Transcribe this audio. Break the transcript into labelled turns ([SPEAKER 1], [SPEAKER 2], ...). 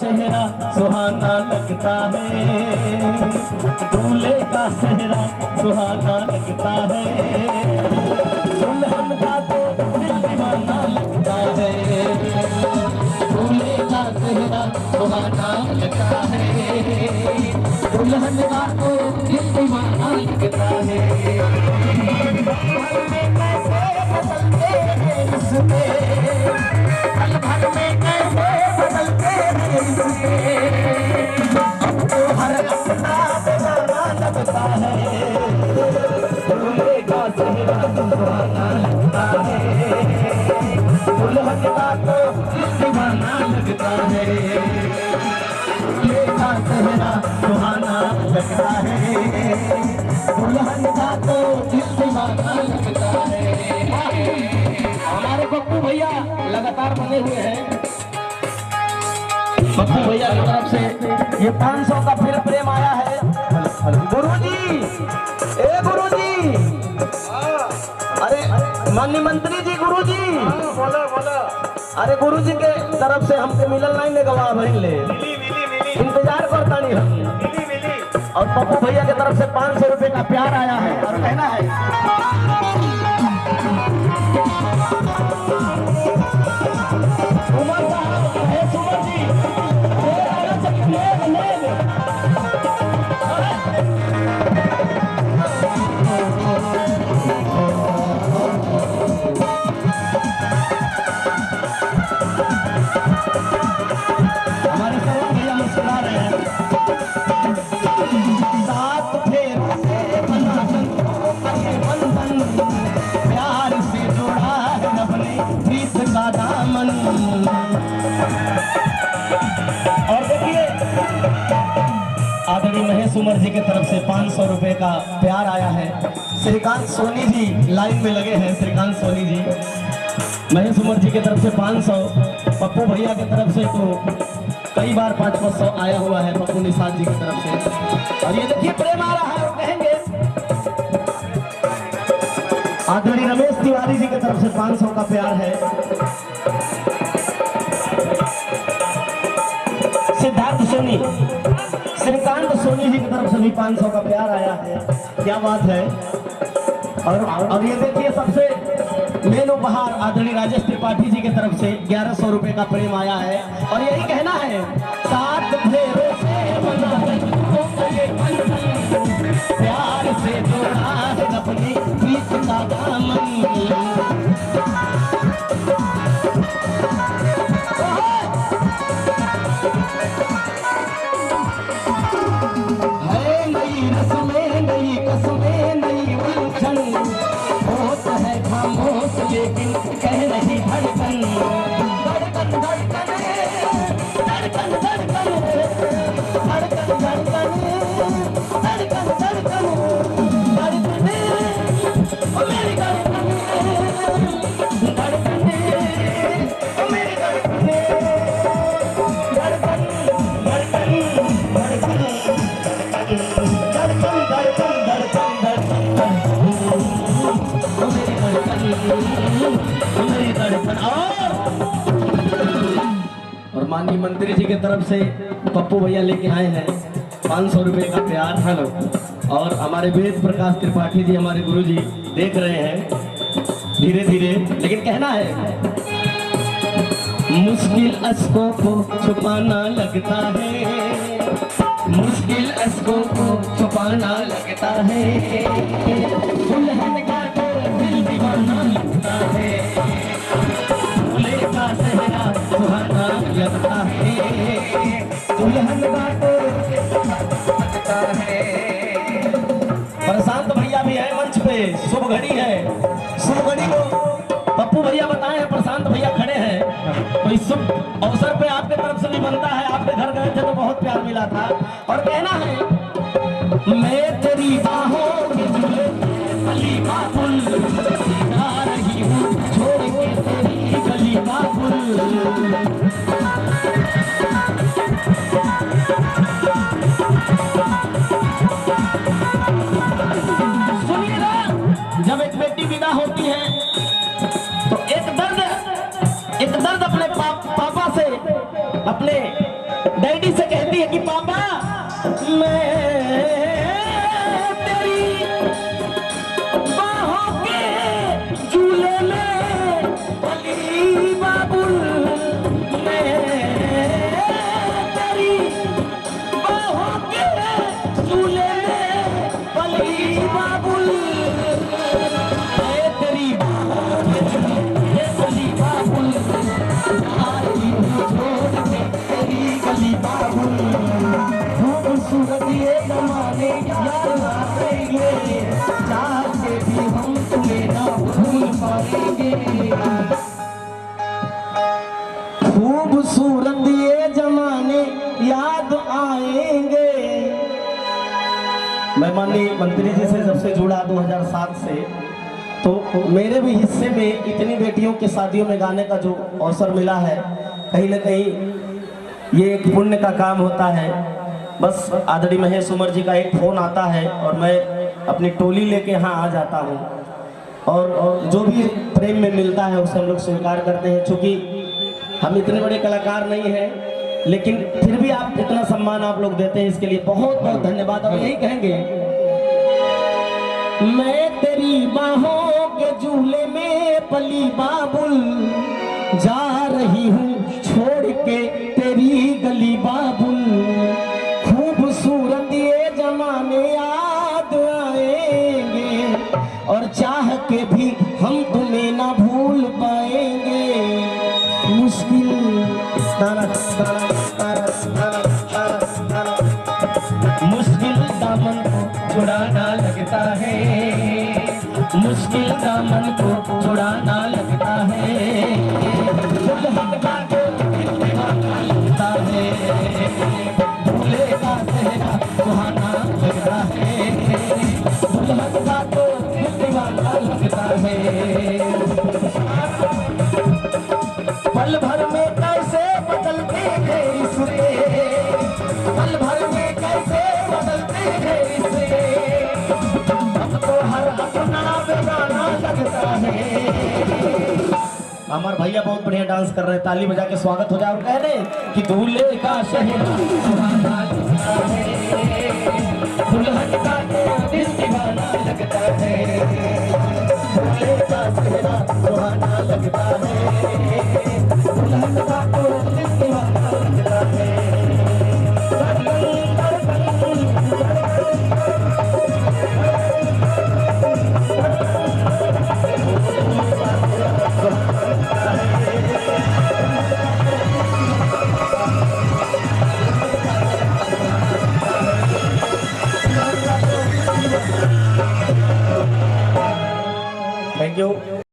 [SPEAKER 1] चेहरा सुहाना लगता है, दूल्हे का चेहरा सुहाना लगता है, दुल्हन का तो दिल दीवाना लगता है, दूल्हे का चेहरा सुहाना लगता है, दुल्हन का तो दिल दीवाना लगता है। पल भर में कैसे बदलते हैं रिश्ते, अब तो हर अपना बेगाना लगता है, दूल्हे का चेहरा सुहाना लगता है, दुल्हन का तो दिल दीवाना लगता है, दूल्हे का चेहरा सुहाना लगता है, दुल्हन का तो दिल दीवाना लगता है। हमारे पप्पू भैया लगातार बने हुए हैं। पप्पू भैया की तरफ से ये 500 का फिर प्रेम आया है। गुरुजी, ए गुरुजी, अरे माननीय मंत्री जी, गुरुजी बोलो बोलो। अरे गुरुजी के तरफ से हमके मिलल नहीं ने गवाह भइले, इंतजार करता नहीं हम। और पप्पू भैया की तरफ से 500 रुपए का प्यार आया है और कहना है और देखिए आदरणीय महेश उमर जी की तरफ से 500 रुपए का प्यार आया है। श्रीकांत सोनी जी लाइन में लगे हैं। श्रीकांत सोनी जी, महेश उमर जी की तरफ से 500, पप्पू भैया की तरफ से तो कई बार 500 आया हुआ है पप्पू निषाद जी की तरफ से। और ये देखिए प्रेम आ रहा है और कहेंगे आदरणीय रमेश तिवारी जी की तरफ से 500 का प्यार है। सिद्धार्थ सोनी, श्रीकांत सोनी जी की तरफ से भी 500 का प्यार आया है। क्या बात है। और ये देखिए सबसे मेन उपहार आदरणीय राजेश त्रिपाठी जी की तरफ से 1100 रुपए का प्रेम आया है। और यही कहना है, सात फेरों से बना प्यार से जोड़ा है अपनी प्रीत का दामन। है नई रस्में, नई कसमें, नई उलझन, होत है खामोश लेकिन कह रही धड़कन। धड़कन धड़कन धड़कन धड़कन धड़कन धड़कन धड़कन धड़कन धड़कन ओ मेरी धड़कन, धड़कन ओ मेरी धड़कन, धड़कन धड़कन धड़कन धड़कन धड़कन धड़कन। और माननीय मंत्री जी की तरफ से पप्पू भैया लेके आए हैं 500 रुपए का प्यार। हेलो। और हमारे वेद प्रकाश त्रिपाठी जी हमारे गुरु जी देख रहे हैं धीरे धीरे, लेकिन कहना है, मुश्किल अश्कों को छुपाना लगता है, मुश्किल अश्कों को छुपाना लगता है, दुल्हन का तो दिल दीवाना लगता है, दूल्हे का चेहरा सुहाना लगता है, दुल्हन का तो लगता है। प्रशांत भैया भी है मंच पे, शुभ घड़ी है। शुभ घड़ी को पप्पू भैया बताए हैं, प्रशांत भैया खड़े हैं, तो इस शुभ अवसर पे आपके तरफ से भी बनता है। आपके घर गए थे तो बहुत प्यार मिला था। और कहना है, मैं तेरी बाहों में झूले गली का फूल जा रही हूँ, छोड़ के तेरी गली का फूल। सुनिएगा, जब एक बेटी विदा होती है तो एक दर्द अपने पापा से, अपने डैडी से कहती है कि पापा मैं तेरी बाहों के झूले में पली बाबुल, मैं तेरी बाहों के झूले में पली बाबुल, मैं तेरी बाहों के झूले में पली बाबुल, आई हूँ छोड़ के तेरी गली बाबुल। खूबसूरत ये जमाने याद आएंगे, चाह के भी हम तुम्हें ना भूल पाएंगे। खूबसूरत ये जमाने याद आएंगे। मैं माननीय मंत्री जी से जब से जुड़ा 2007 से, तो मेरे भी हिस्से में इतनी बेटियों की शादियों में गाने का जो अवसर मिला है, कहीं ना कहीं ये एक पुण्य का काम होता है। बस आदरणीय महेश उमर जी का एक फोन आता है और मैं अपनी टोली लेके यहाँ आ जाता हूँ, और जो भी प्रेम में मिलता है उसे हम लोग स्वीकार करते हैं। चूँकि हम इतने बड़े कलाकार नहीं हैं, लेकिन फिर भी आप इतना सम्मान आप लोग देते हैं, इसके लिए बहुत बहुत धन्यवाद। और यही कहेंगे, मैं तेरी बाहों के झूले में पली बाबुल, जा रही हूँ छोड़ के तेरी गली बाबुल। खूबसूरत ये जमाने याद आएंगे, और चाह के भी हम तुम्हें ना भूल पाएंगे। मुश्किल मुश्किल दामन को छुड़ाना लगता है, मुश्किल दामन को छुड़ाना लगता है, लगता है, भूले का चेहरा सुहाना लगता है, लगता तो दीवाना लगता है। पल भर में कैसे बदलते हैं रिश्ते, पल भर में कैसे बदलते हैं रिश्ते, अब तो हर अपना बेगाना लगता है। हमारे भैया बहुत बढ़िया डांस कर रहे हैं, ताली बजा के स्वागत हो जाए और कह रहे कि दूल्हे का शहर सुहाना लगता है, दुल्हन का दिल दीवाना लगता है, दूल्हे का शहर सुहाना लगता है, दुल्हन का दिल दीवाना लगता है। Thank you.